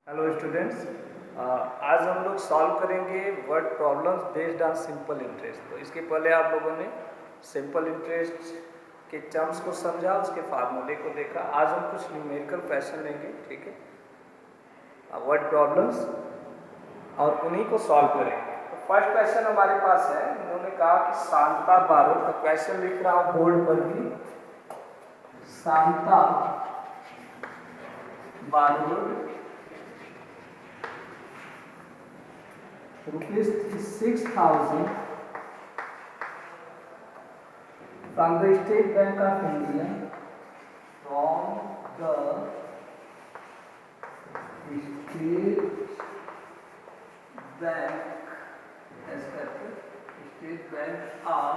Hello students, आज हम लोग सॉल्व करेंगे word problems based on simple interest. तो इसके पहले आप लोगों ने सिंपल इंटरेस्ट के टर्म्स को समझा, उसके फार्मूले को देखा। आज हम कुछ न्यूमेरिकल क्वेश्चन लेंगे, ठीक है, वर्ड प्रॉब्लम्स, और उन्हीं को सॉल्व करेंगे। तो फर्स्ट क्वेश्चन हमारे पास है, उन्होंने कहा कि शांता बारोट का क्वेश्चन लिख रहा हूँ बोर्ड पर भी। Shanta Barot rupees 6,000 from the State Bank of India, from the State Bank, State Bank of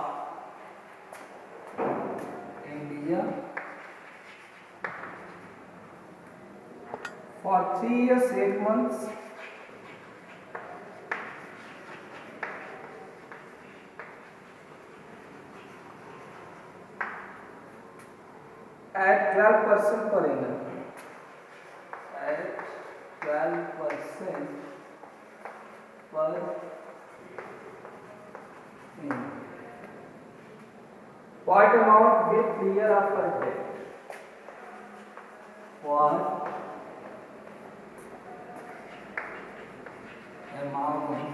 India for 3 years 8 months at 12% per annum. At 12% per annum. What amount will clear after debt? What amount will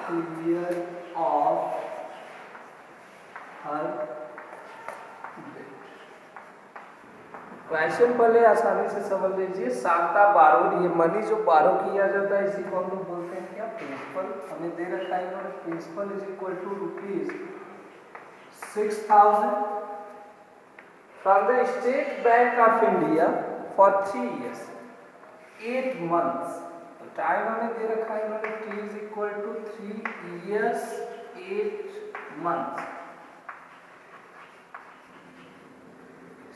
clear off her debt? Question पहले आसानी से समझ लीजिए। Shanta borrowed, ये money जो बारो किया जाता है इसी को हम लोग बोलते हैं क्या, प्रिंसिपल। हमें दे रखा है इन्होंने, principal is equal to rupees 6,000 from the state bank of India for 3 years 8 months। Time हमें दे रखा है इन्होंने, t is equal to 3 years 8 months।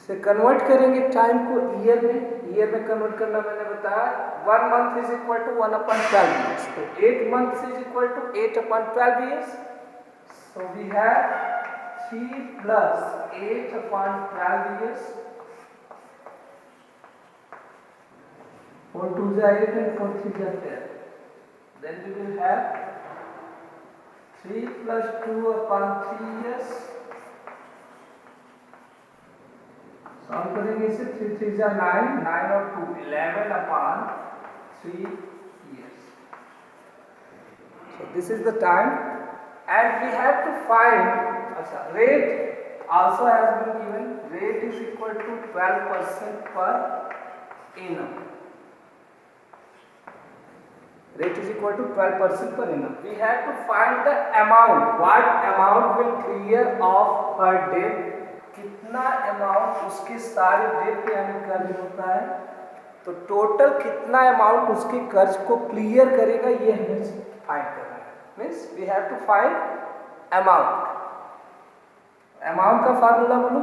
से कन्वर्ट करेंगे टाइम को ईयर में कन्वर्ट करना मैंने बताया। 1 month is equal to 1/12 years, तो 8 months is equal to 8/12 years। So we have 3 plus 8/12 years। 4 2s are 8 and 4 3s are 10। Then we will have 3 plus 2/3 years। Solve करेंगे इसे, 3 3s are 9, 9 और 2 11/3 years। So this is the time and we have to find rate also has been given। Rate is equal to 12% per annum। Rate is equal to 12% per annum। We have to find the amount, what amount will clear off her debt। कितना amount उसके सारे date यानी कर्ज होता है, तो total कितना amount उसके कर्ज को क्लियर करेगा, ये हमें फाइंड करना है। Means we have to find amount. Amount का फार्मूला बोलो,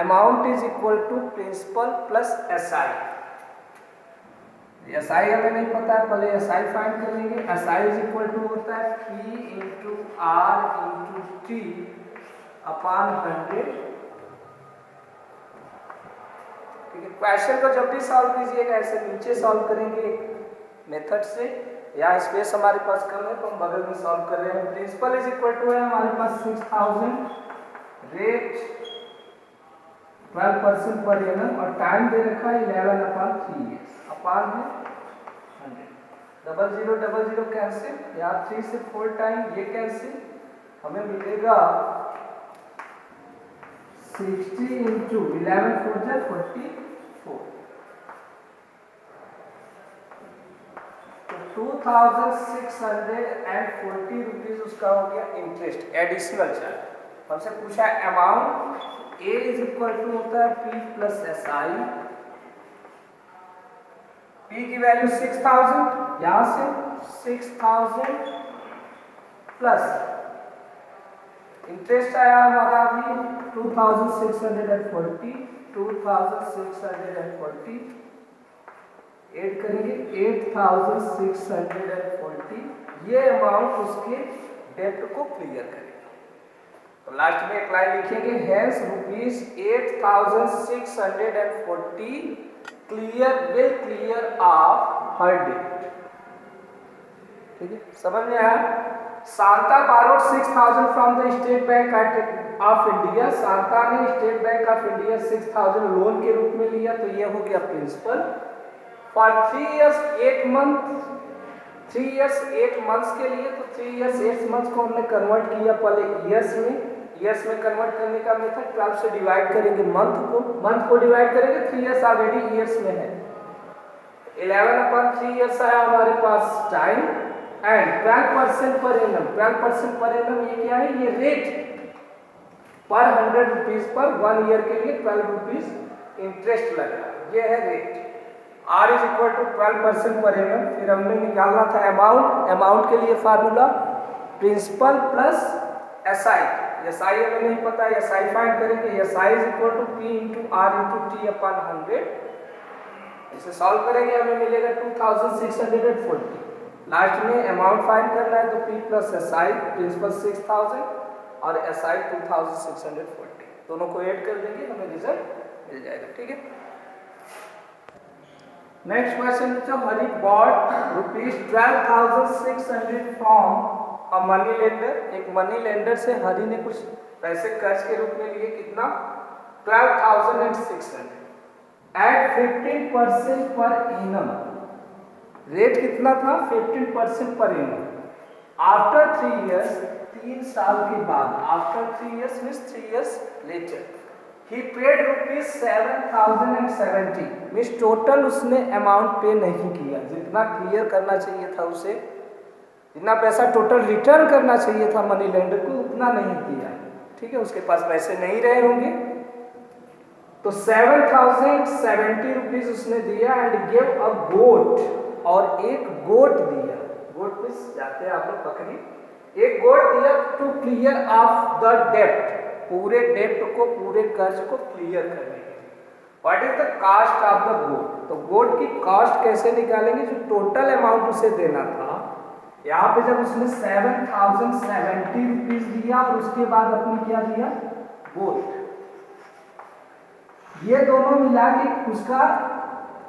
amount is equal to principal plus SI। SI हमें नहीं पता है, पहले SI फाइंड कर लेंगे। SI इज इक्वल टू होता है P into R into T upon 100। Question को जब भी सॉल्व कीजिएगा ऐसे नीचे सॉल्व करेंगे मेथड से, या स्पेस हमारे पास कम है तो हम बगल में सॉल्व कर रहे हैं। प्रिंसिपल इज इक्वल टू है हमारे पास 6,000, रेट 12% पर एनम, और टाइम दे रखा है 11/3 years। अपान है 100, 00 00 कैंसिल, या 3 से 4 टाइम ये कैंसिल, हमें मिलेगा 60 इंटू 11 4 जा 44। तो 2,640 रुपीज उसका हो गया इंटरेस्ट, एडिशनल चार्ज। हमसे पूछा है amount, A is equal to होता है P प्लस SI। P की वैल्यू 6,000, यहां से 6,000 प्लस इंटरेस्ट आया हमारा अभी 2,640 ऐड करेंगे 8,640। ये अमाउंट उसके डेट को क्लियर करेगा। तो लास्ट में एक लाइन लिखेंगे, hence ₹8,640 clear off her debt. ठीक है, समझ में आया? Shanta borrowed 6,000 from the state bank of India. Shanta ने State bank of India 6,000 loan के रूप में लिया, तो ये हो गया principal. For 3 years 8 months, 3 years 8 months के लिए, तो 3 years 8 months को हमने कन्वर्ट किया पहले ईयर्स में। ईयर्स में कन्वर्ट करने का मेथड 12 से डिवाइड करेंगे मंथ को डिवाइड करेंगे, 3 years ऑलरेडी ईयर्स में है। 11/3 years आया हमारे पास time, and 12% per annum. 12% per annum ये क्या है? ये रेट पर 100 रुपीज पर 1 ईयर के लिए 12 रुपीज इंटरेस्ट लगा, ये है rate. R is equal to 12% per annum. फिर हमने निकालना था अमाउंट के लिए formula principal plus SI। SI हमें नहीं पता, SI फाइंड करेंगे। SI is equal to P into R into T upon 100। इसे सॉल्व करेंगे, हमें मिलेगा 2640। लास्ट में अमाउंट फाइंड करना है, तो P प्लस SI, प्रिंसिपल 6000 और SI 2640, दोनों को ऐड कर देंगे, हमें रिजल्ट मिल जाएगा। ठीक है, नेक्स्ट क्वेश्चन बच्चों, Hari bought ₹12,600 from a money lender. एक मनी लेंडर से हरी ने कुछ पैसे कर्ज के रूप में लिए, कितना? 12,600 एट 15% पर एनम। रेट कितना था? 15% पर एनम। आफ्टर 3 years, 3 साल के बाद, after 3 years means 3 years later, he paid ₹7,070 means total उसने अमाउंट पे नहीं किया। जितना क्लियर करना चाहिए था उसे, जितना पैसा टोटल रिटर्न करना चाहिए था मनी लेंडर को, उतना नहीं किया। ठीक है, उसके पास पैसे नहीं रहे होंगे, तो 7,070 रुपीज उसने दिया एंड गिव अ गोट, और एक गोट दिया। गोट मीन्स जाते हैं आप लोग बकरी। एक गोट दिया टू क्लियर ऑफ द डेप्ट, पूरे डेप्ट को, पूरे कर्ज को क्लियर करने के लिए। What is the cost of the goat? तो गोट की कास्ट कैसे निकालेंगे? जो टोटल अमाउंट उसे देना था, यहाँ पे जब उसने 7,070 रुपीज दिया और उसके बाद अपनी क्या दिया? गोट। ये दोनों मिला के उसका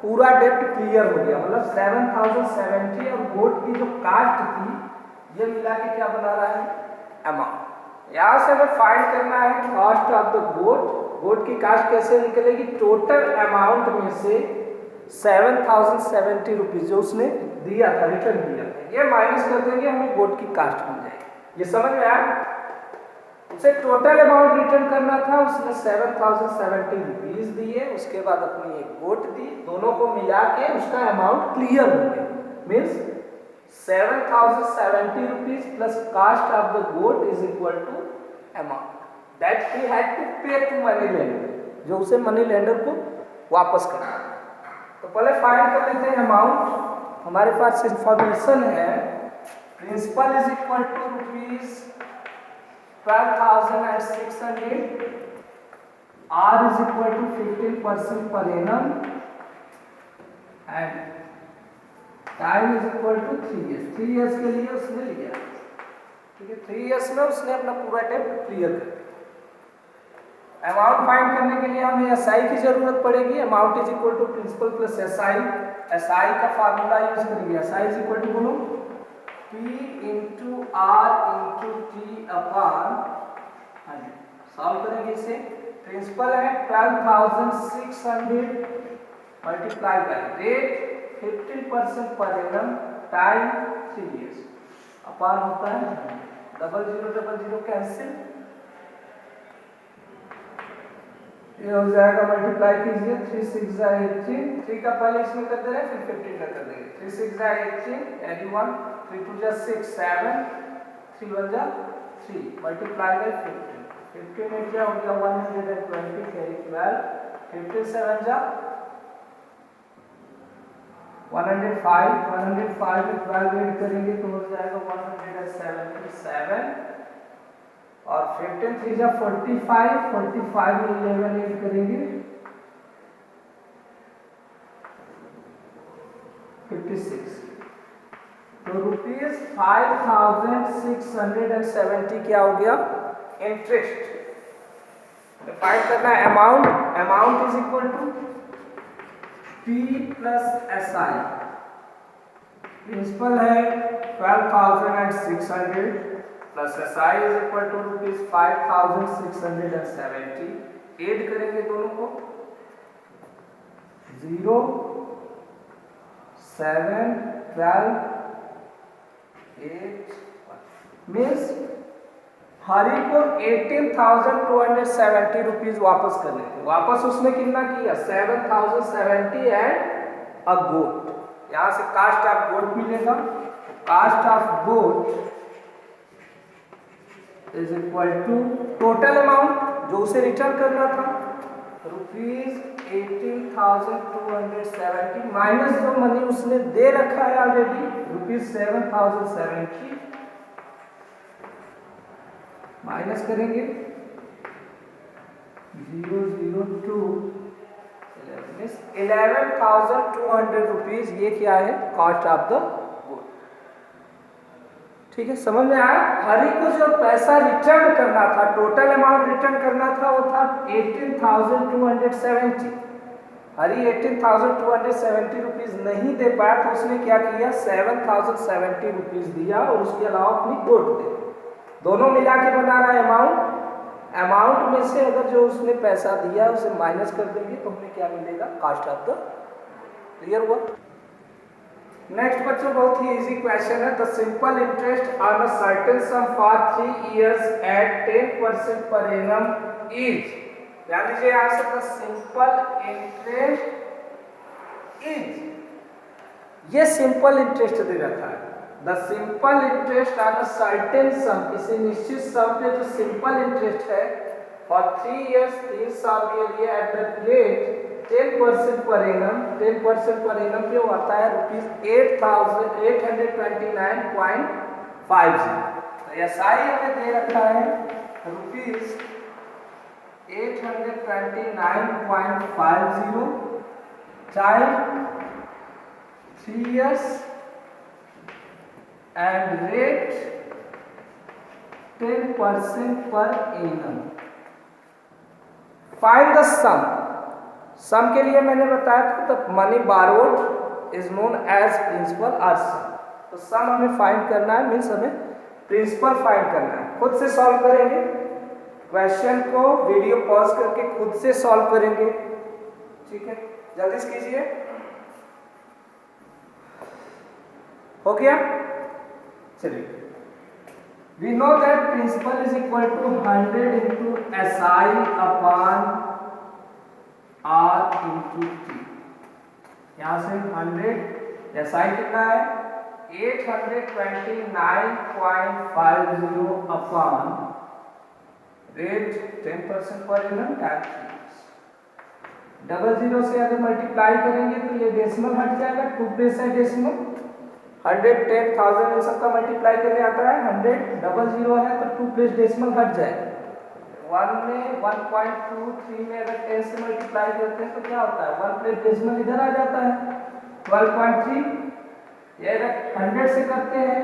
पूरा डेप्ट क्लियर हो गया, मतलब 7,070 और गोट की जो कास्ट थी, ये मिला के क्या बना रहा है? अमाउंट। यहाँ से हमें फाइंड करना है कास्ट ऑफ द गोट। गोट की कास्ट कैसे निकलेगी? टोटल अमाउंट में से 7,070 रुपीज जो उसने दिया था, रिटर्न किया था, ये माइनस कर देंगे, हमें गोट की कास्ट मिल जाएगी। ये समझ में आया? उसे टोटल अमाउंट रिटर्न करना था, उसने 7,070 रुपीज दिए, उसके बाद अपनी एक गोट दी, दोनों को मिला के उसका अमाउंट क्लियर हो गया। Means 7,070 rupees plus cost of the goat is equal to amount that he had to pay to money lender, जो उसे मनी लेंडर को वापस करना। तो पहले फाइंड कर लेते हैं अमाउंट। हमारे पास इंफॉर्मेशन है, principal is equal to ₹12,600, R is equal to 15% per annum and time is equal to 3 years। 3 years के लिए उसने लिया। ठीक है, 3 years में उसने अपना पूरा डेप्ट क्लियर कर दिया। अमाउंट फाइंड करने के लिए हमें SI की जरूरत पड़ेगी। Amount is equal to principal plus SI। SI का फार्मूला यूज करेंगे। SI इज इक्वल टू बोलो P into R into T upon 100। Solve करेंगे इसे। प्रिंसिपल है 12,600 multiply by rate 15% per annum, time 3 years, अपार होता है 0000 कैंसिल, ये हो जाएगा, मल्टीप्लाई कीजिए 3 6 जा 18, 3 का पहले इसमें कर दे रहे हैं, फिर 15 का कर देंगे। 3 6 जा 18, 81, 3 2 जा 6 7, 3 1 जा 3, मल्टीप्लाई बाय 15, 15 8 जा हो गया 120, कैरी 12, 15 7 जा 105, 105 में 12 ऐड करेंगे तो हो जाएगा 177, और 15 3 जा 45, 45 में 11 ऐड करेंगे 56। तो ₹5,670 क्या हो गया? इंटरेस्ट फाइंड करना है amount, amount is equal to P plus SI, principal है 12,600 plus SI is equal to ₹5,670। Add करेंगे दोनों को 0 7 12 8 मीन्स हरी को 18,270 रुपीज वापस करने थे। वापस उसने कितना किया 7,070 एंड अ गोट। यहां से कास्ट ऑफ गोट मिलेगा, cost of goat is equal to total amount जो उसे रिटर्न करना था ₹18,270 माइनस जो मनी उसने दे रखा है ऑलरेडी ₹7,070 माइनस करेंगे 002 11,200 रुपीज। ये क्या है कॉस्ट ऑफ द गुड। ठीक है, समझ में आया। हरी को जो पैसा रिटर्न करना था, टोटल अमाउंट रिटर्न करना था वो था 18,270। हरी 18,270 रुपीज नहीं दे पाया तो उसने क्या किया 7,070 रुपीज दिया और उसके अलावा अपनी गोट दे। दोनों मिला के बना रहा है अमाउंट। अमाउंट में से अगर जो उसने पैसा दिया उसे माइनस कर देंगे तो हमें क्या मिलेगा कॉस्ट ऑफ द। क्लियर हुआ। नेक्स्ट बच्चों बहुत ही इजी क्वेश्चन है। The simple interest on a certain sum for 3 years at 10% per annum is. ध्यान दीजिए यहां से द सिंपल इंटरेस्ट इज, ये सिंपल इंटरेस्ट दे रखा है। The simple interest on a certain sum, किसी निश्चित सम पे जो सिंपल इंटरेस्ट है फॉर 3 इयर्स 3 साल के लिए at the rate 10% per annum. 10% per annum पे आता है ₹8,829.50। तो SI हमें दे रखा है ₹829.50 time 3 years and rate 10% per annum। Find the sum। Sum के लिए मैंने बताया था the money borrowed is known as principal और सम। तो सम हमें फाइंड करना है, मीन्स हमें प्रिंसिपल फाइंड करना है। खुद से सॉल्व करेंगे क्वेश्चन को, वीडियो पॉज करके खुद से सॉल्व करेंगे। ठीक है, जल्दी से कीजिए। हो गया, चलिए। We know that principal is equal to 100 into SI upon R into T। यहाँ से 100 SI कितना है 829.50 upon rate 10% per annum time 00 से अगर मल्टीप्लाई करेंगे तो ये डेसिमल हट जाएगा, 2 प्लेस है डेसिमल। 110,000 इन सबका मल्टीप्लाई करने आता है, 100 00 है तो 2 प्लेस डेसिमल हट जाएगा। 1 में 1.23 में अगर 10 से मल्टीप्लाई करते हैं तो क्या होता है 1 प्लेस डेसिमल इधर आ जाता है 12.3। ये अगर 100 से करते हैं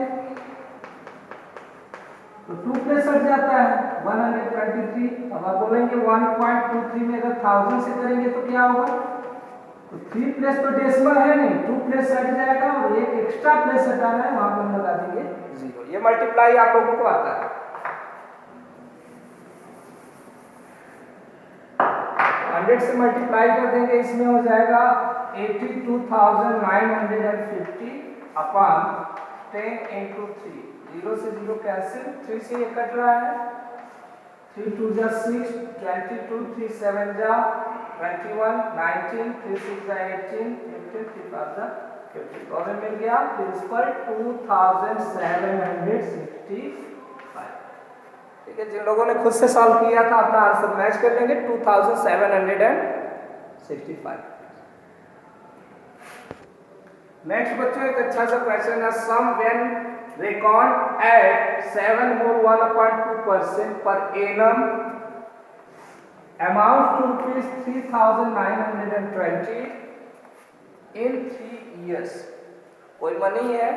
तो 2 प्लेस हट जाता है 123। अब आप बोलेंगे 1.23 में अगर 1000 से करेंगे तो क्या होगा, तो 3 प्लेस तो डेसिमल है नहीं, 2 प्लेस हट जाएगा और एक एक्स्ट्रा प्लेस हटाना है, वहां पर हम लगा देंगे 0। ये मल्टीप्लाई आप लोगों को आता है। 100 से मल्टीप्लाई कर देंगे, इसमें हो जाएगा 82,950 अपॉन 10 into 3। 0 से 0 कैंसिल, 3 से ये कट रहा है, 3 2 जा 6, 22, 3 7 जा 21, 19, 3 6 जा 18, 15, 3 5 जा 50। तो हमें मिल गया प्रिंसिपल 2765। ठीक है, जिन लोगों ने खुद से सॉल्व किया था अपना आंसर मैच कर लेंगे 2765। नेक्स्ट बच्चों एक अच्छा सा क्वेश्चन है। सम when reckoned at 7 more 1/2% per annum amounts to ₹3,920 in 3 years। कोई मनी है,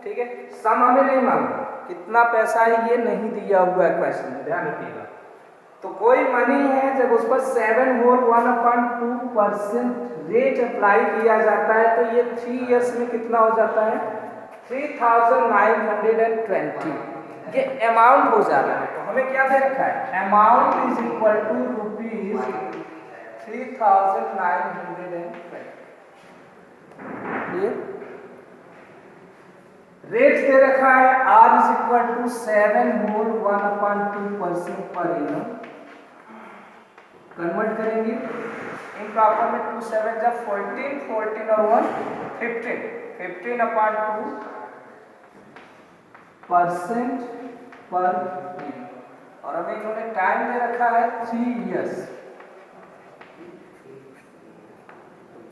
ठीक है, सम हमें नहीं मालूम कितना पैसा है ये नहीं दिया हुआ है क्वेश्चन में, ध्यान रखिएगा। तो कोई मनी है, जब उस पर 7/1/2% रेट अप्लाई किया जाता है तो ये 3 इयर्स में कितना हो जाता है, 3920। ये अमाउंट हो जा रहा है। तो हमें क्या दे रखा है, amount is equal to ₹3920। Rate दे रखा है R is equal to 7/1/2% per annum. Convert करेंगे इन प्रॉपर में, 2 7 जा 14, 14 और 1 15, 15/2% पर एनम। और हमें इन्होंने टाइम दे रखा है 3 इयर्स।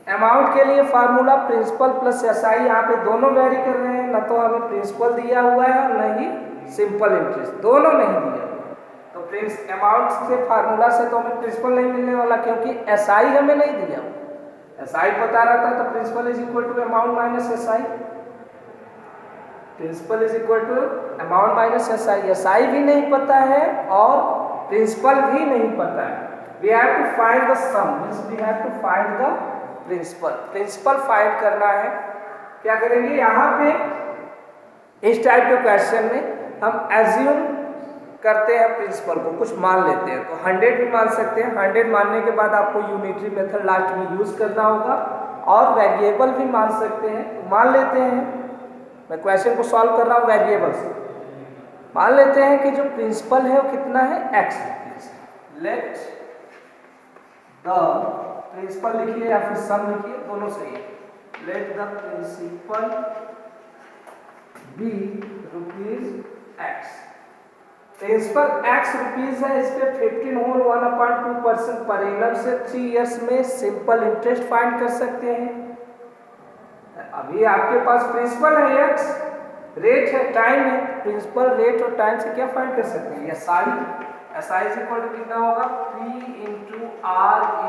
अमाउंट के लिए फार्मूला प्रिंसिपल प्लस एसआई, यहाँ पे दोनों वेरी कर रहे हैं, ना तो हमें प्रिंसिपल दिया हुआ है और न ही सिंपल इंटरेस्ट, दोनों नहीं दिया हुआ। तो अमाउंट से फार्मूला से तो हमें प्रिंसिपल नहीं मिलने वाला, क्योंकि एसआई हमें नहीं दिया हुआ। एसआई पता रहता तो principal is equal to amount minus SI, principal is equal to amount minus SI. SI भी नहीं पता है और प्रिंसिपल भी नहीं पता है। We have to find the sum, means we have to find the principal find करना है। क्या करेंगे, यहाँ पे इस टाइप के क्वेश्चन में हम एज्यूम करते हैं प्रिंसिपल को, कुछ मान लेते हैं। तो 100 भी मान सकते हैं। 100 मानने के बाद आपको यूनिटरी मेथड लास्ट में यूज करना होगा, और वेरिएबल भी मान सकते हैं। तो मान लेते हैं, मैं क्वेश्चन को सॉल्व कर रहा हूँ वेरिएबल से। मान लेते हैं कि जो प्रिंसिपल है वो कितना है, x। लेट द प्रिंसिपल लिखिए या फिर सम लिखिए, दोनों सही है। Let the principal be ₹x। Principal x rupees है, इस पे 15/1/2% पर एनम से 3 इयर्स में सिंपल इंटरेस्ट फाइंड कर सकते हैं। अभी आपके पास प्रिंसिपल है x, रेट है, टाइम है। प्रिंसिपल, रेट और टाइम से क्या फाइंड कर सकते हैं, SI. SI is equal to कितना होगा, P × R ×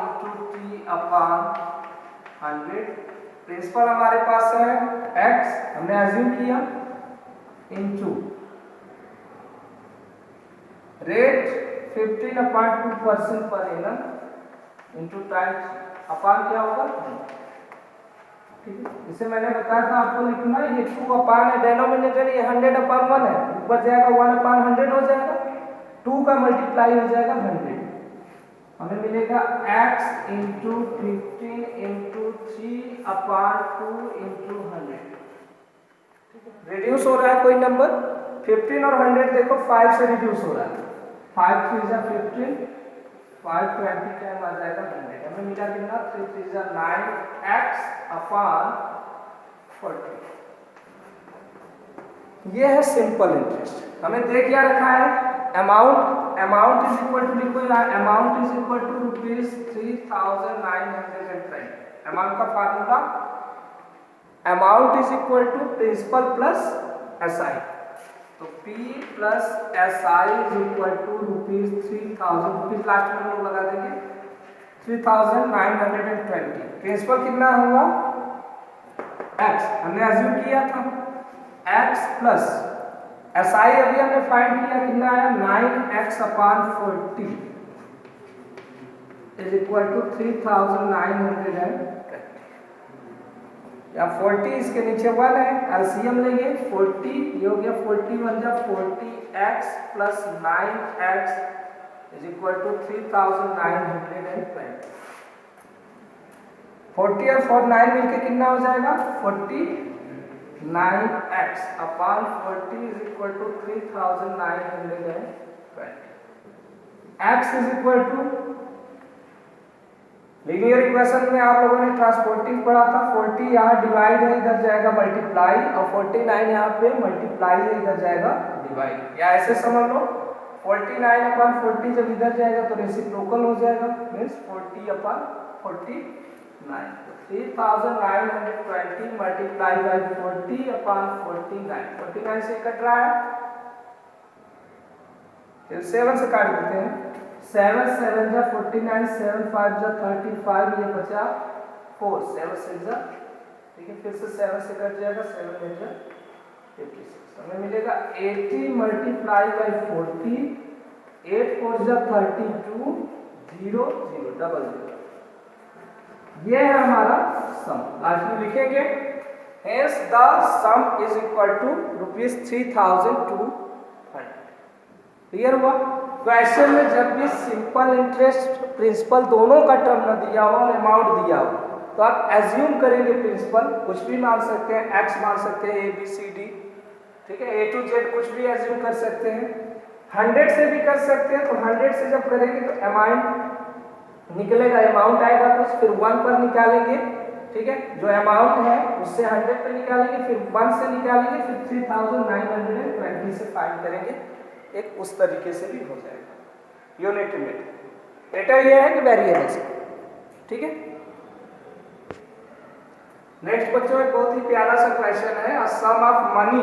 T/100। प्रिंसिपल हमारे पास है x, हमने एज्यूम किया, into rate 15/2% per annum into time अपान क्या होगा, ठीक है। इसे मैंने बताया था आपको लिखना, ये 2 अपान है, डेनोमिनेटर ये 100/1 है, ऊपर जाएगा 1/100 हो जाएगा, 2 का मल्टीप्लाई हो जाएगा 100। हमें मिलेगा x × 15 × 3/2 × 100। रिड्यूस हो रहा है कोई नंबर, 15 और 100 देखो 5 से रिड्यूस हो रहा है। 5 3 जा 15, 5 20 टाइम आ जाएगा 100। हमें मिला कितना, 3 3 जा 9x/40। ये है सिंपल इंटरेस्ट। हमें दे क्या रखा है, अमाउंट इज इक्वल टू, लिखो यहाँ, amount is equal to ₹3920। Amount का formula, amount is equal to principal plus SI. तो P plus SI is equal to ₹3000, last में हम लोग लगा देंगे 3920। प्रिंसिपल कितना हुआ, x, हमने एज्यूम किया था, x प्लस SI अभी हमने फाइंड किया, कितना आया, 9x/40 इज इक्वल टू 3920। या 40 इसके नीचे 1 है, एलसीएम लेंगे 40, ये हो गया 41 जा 40x plus 9x is equal to 3920। 40 और 49 मिलके कितना हो जाएगा, 49x/40 is equal to 3920। x is equal to, linear equation में आप लोगों ने ट्रांसपोर्टिंग पढ़ा था, 40 यहाँ डिवाइड है, इधर जाएगा मल्टीप्लाई, और 49 यहाँ पे मल्टीप्लाई है, इधर जाएगा डिवाइड। या ऐसे समझ लो, 49/40 जब इधर जाएगा तो रेसिप्रोकल हो जाएगा, मीन्स 40/49। 3920 मल्टीप्लाई बाई 40/49, 49 से कट रहा है, फिर 7 से काट देते हैं, 7 7 जा 49, 7 5 जा 35, ये बचा 4, 7 6 जा, ठीक है, फिर से 7 से कट जाएगा, 7 8 जा 56 हमें मिलेगा 80 मल्टीप्लाई बाई 40, 8 4 जा 32, 0 0 डबल 0। ये है हमारा सम। लास्ट में लिखेंगे hence the sum is equal to ₹3200। Clear हुआ? क्वेश्चन में जब भी सिंपल इंटरेस्ट प्रिंसिपल दोनों का टर्म न दिया हो और अमाउंट दिया हो तो आप एज्यूम करेंगे प्रिंसिपल कुछ भी मान सकते हैं, एक्स मान सकते हैं, ABCD, ठीक है, A to Z कुछ भी एज्यूम कर सकते हैं। 100 से भी कर सकते हैं, तो 100 से जब करेंगे तो अमाउंट निकलेगा, अमाउंट आएगा तो फिर 1 पर निकालेंगे, ठीक है, जो अमाउंट है उससे 100 पे निकालेंगे, फिर 1 से निकालेंगे, फिर 3920 से फाइंड करेंगे। एक उस तरीके से भी हो जाएगा यूनिट में। डेटा ये है कि वेरिएबल से, ठीक है। नेक्स्ट बच्चों एक बहुत ही प्यारा सा क्वेश्चन है, a sum of money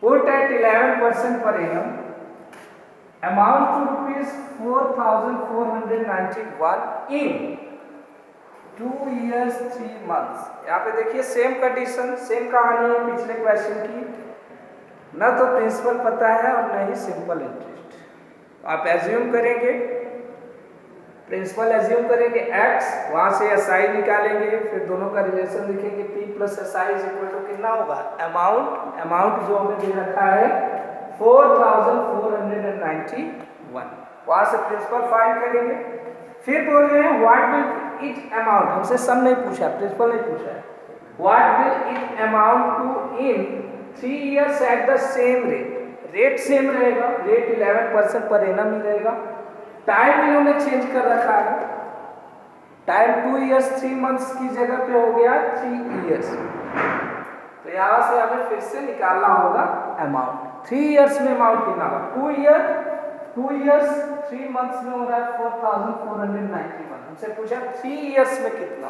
put at 11% per annum amount to ₹4491 in 2 years 3 months। यहाँ पे देखिए सेम कंडीशन, सेम कहानी है पिछले क्वेश्चन की, न तो प्रिंसिपल पता है और न ही सिंपल इंटरेस्ट। आप एज्यूम करेंगे, प्रिंसिपल एज्यूम करेंगे x, वहां से SI निकालेंगे, फिर दोनों का रिलेशन लिखेंगे, P plus SI is equal to कितना होगा, अमाउंट, अमाउंट जो हमें दे रखा है 4491, वहां से प्रिंसिपल फाइंड करेंगे। फिर बोल रहे हैं व्हाट विल इट अमाउंट, हमसे सम नहीं पूछा, प्रिंसिपल नहीं पूछा है, what will it amount to in 3 years at the same rate. Rate same रहेगा, रेट 11% पर एनम ही रहेगा। टाइम इन्होंने चेंज कर रखा है, टाइम 2 years 3 months की जगह पे हो गया 3 years। तो यहाँ से हमें फिर से निकालना होगा अमाउंट। 3 years में अमाउंट कितना होगा, 2 years 3 months में हो रहा है 4491। हमसे पूछा 3 years में कितना,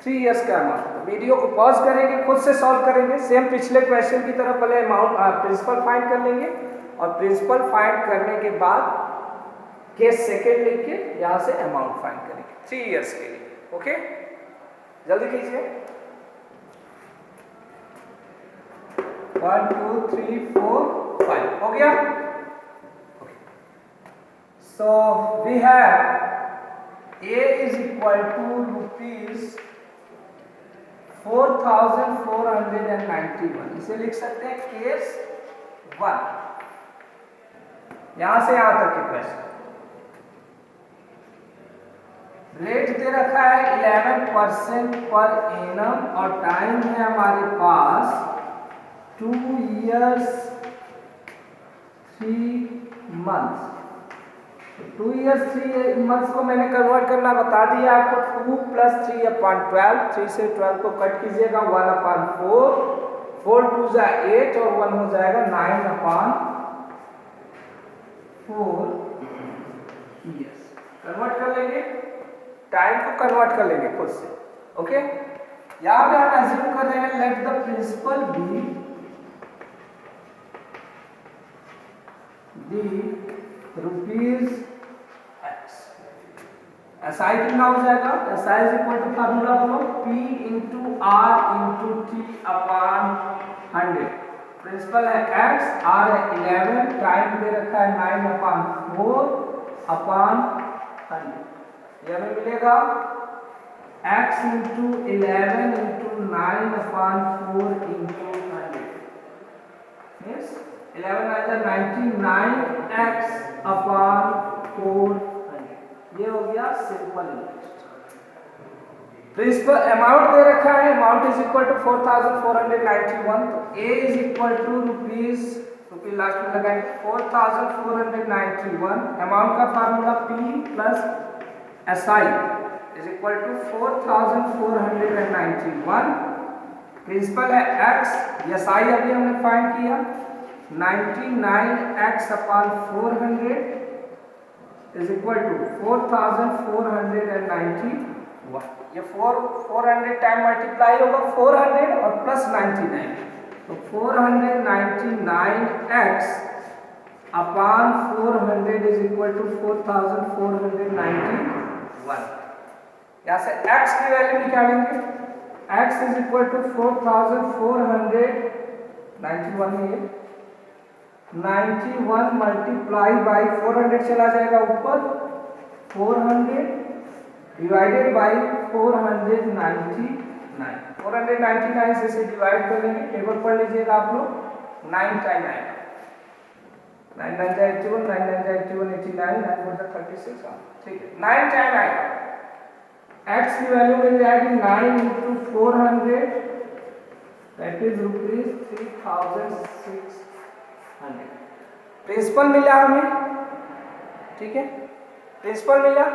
3 years का अमाउंट। वीडियो को पॉज करेंगे, खुद से सॉल्व करेंगे, सेम पिछले क्वेश्चन की तरह पहले अमाउंट प्रिंसिपल फाइंड कर लेंगे और प्रिंसिपल फाइंड करने के बाद केस सेकेंड लिख के यहाँ से अमाउंट फाइंड करेंगे 3 years के लिए। ओके, जल्दी कीजिए। 1 2 3 4 5 हो गया। So we have A is equal to ₹4491। इसे लिख सकते हैं केस 1। यहां से यहां तक के क्वेश्चन, रेट दे रखा है 11% पर एनम और टाइम है हमारे पास 2 years 3 months। 2 years 3 months को मैंने कन्वर्ट करना बता दिया आपको। 2 + 3/12, 3 से 12 को कट कीजिएगा, 1/4, 4 2 जा 8 और 1 हो जाएगा 9/4 years। कन्वर्ट कर लेंगे, टाइम को कन्वर्ट कर लेंगे खुद से। ओके, यहाँ पे हम एज्यूम कर रहे हैं let the principal be ₹X। SI कितना हो जाएगा, SI is equal to formula बोलो P × R × T/100। प्रिंसिपल है X, R है 11, टाइम दे रखा है 9/4/100। ये हमें मिलेगा X × 11 × 9/4 × 100 मींस 11 99x/400। ये हो गया सिंपल इंटरेस्ट। प्रिंसिपल अमाउंट दे रखा है, अमाउंट इज इक्वल टू 4491। तो A is equal to rupees last में लगाएंगे 4491। अमाउंट का formula P + SI is equal to 4491। Principal है X, SI अभी हमने फाइंड किया 99x/400 इज इक्वल टू 4491। ये 400 टाइम मल्टीप्लाई होगा 400 और प्लस 99, तो 499x/400 इज इक्वल टू 4491। यहाँ से x की वैल्यू निकालेंगे, x इज इक्वल टू 4491 है, 91 मल्टीप्लाई बाई 400 चला जाएगा ऊपर, 400 डिवाइडेड बाई 499, 499 से इसे डिवाइड कर लेंगे, टेबल पढ़ लीजिएगा आप लोग, 9 टाइम आएगा, 9 9 जा 81, 9 9 जा 81, 89, 9 4 जा 36, ठीक है, 9 टाइम आएगा। x की वैल्यू मिल जाएगी 9 into 400, that is rupees 3600। Principal मिला हमें, ठीक है, प्रिंसिपल मिला।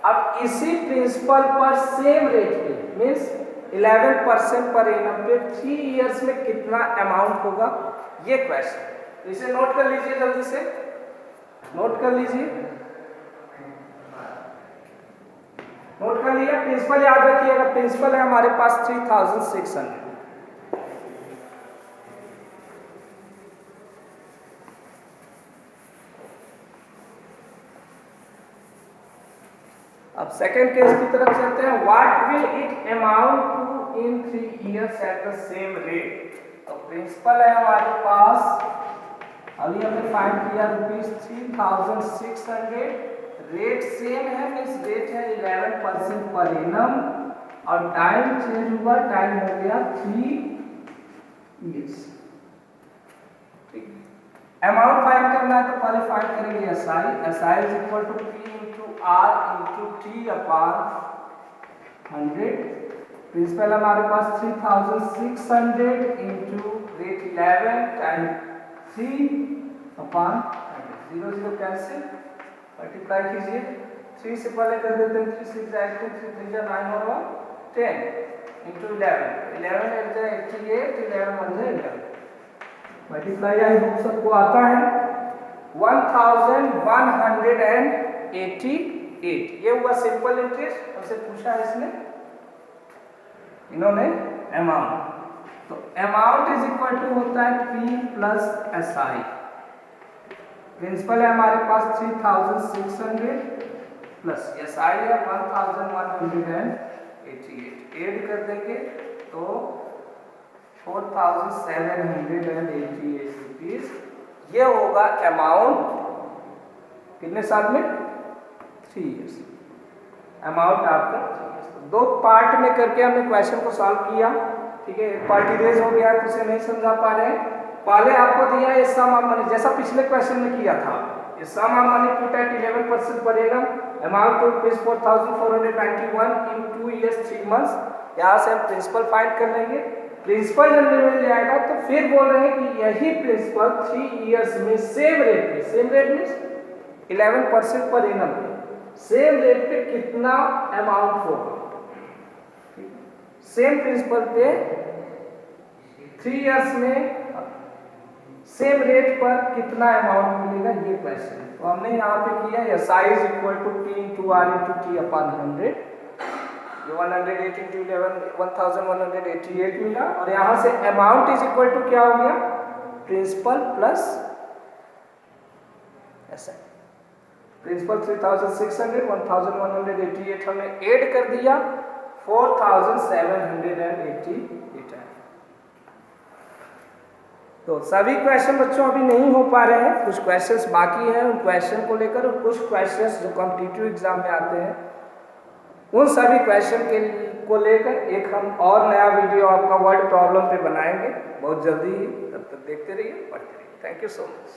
अब इसी प्रिंसिपल पर सेम रेट पे मीन्स 11% पर एनम पे 3 इयर्स में कितना अमाउंट होगा, ये क्वेश्चन। इसे नोट कर लीजिए, जल्दी से नोट कर लीजिए, नोट कर लिया। प्रिंसिपल याद रखिएगा, प्रिंसिपल है हमारे पास 3600। अब सेकेंड केस की तरफ चलते हैं। What will it amount to in 3 years at the same rate. तो प्रिंसिपल है हमारे पास, अभी हमने फाइंड किया रुपीज 3600, रेट सेम है, मीन्स रेट है 11% पर एनम, और टाइम चेंज हुआ, टाइम हो गया 3 इयर्स। ठीक, अमाउंट फाइंड करना है तो पहले फाइंड करेंगे SI. SI is equal to P into R into T upon 100। Principal हमारे पास 3600 into rate 11 time 3 upon 0 0 cancel, multiply कीजिए, 3 से पहले कर देते हैं, 3 6 जाए 3 3 जा 9 और 10 इंटू 11, 11 8 जा 88, 11 1 जा 11, मल्टीप्लाई आई होप सबको आता है, 1188। ये हुआ सिंपल इंटरेस्ट। हमसे पूछा है इसने, इन्होंने अमाउंट, तो अमाउंट इज इक्वल टू होता है P प्लस SI। प्रिंसिपल है हमारे पास 3600 प्लस SI है 1188, ऐड कर देंगे तो 4788 रुपीज। ये होगा अमाउंट कितने साल में, 3 इयर्स, अमाउंट आपका 3 इयर्स। दो पार्ट में करके हमने क्वेश्चन को सॉल्व किया, ठीक है। एक पार्ट इरेज हो गया, उसे नहीं समझा पा रहे हैं। पहले आपको दिया है सम ऑफ मनी, जैसा पिछले क्वेश्चन में किया था, ये sum of money put at 11% per annum, amount to rupees 4491 in 2 years 3 months. यहाँ से हम प्रिंसिपल फाइंड कर लेंगे। प्रिंसिपल जब मिल जाएगा तो फिर बोल रहे हैं कि यही प्रिंसिपल 3 इयर्स में सेम रेट पे, same rate means 11% per annum पे, सेम रेट पे कितना अमाउंट होगा, सेम प्रिंसिपल पे 3 इयर्स में सेम रेट पर कितना अमाउंट मिलेगा, ये क्वेश्चन। तो हमने यहाँ पे किया SI is equal to P into R into T upon 100, ये 108 इंटू 11 1188 मिला, और यहाँ से अमाउंट इज इक्वल टू क्या हो गया, प्रिंसिपल प्लस SI। प्रिंसिपल 3600, 1188 हमने ऐड कर दिया, 4788 है। तो सभी क्वेश्चन बच्चों अभी नहीं हो पा रहे हैं, कुछ क्वेश्चंस बाकी हैं, उन क्वेश्चन को लेकर, और कुछ क्वेश्चंस जो कॉम्पिटिटिव एग्जाम में आते हैं उन सभी क्वेश्चन को लेकर एक हम और नया वीडियो आपका वर्ड प्रॉब्लम पे बनाएंगे बहुत जल्दी ही। तब तक देखते रहिए, पढ़ते रहिए। Thank you so much.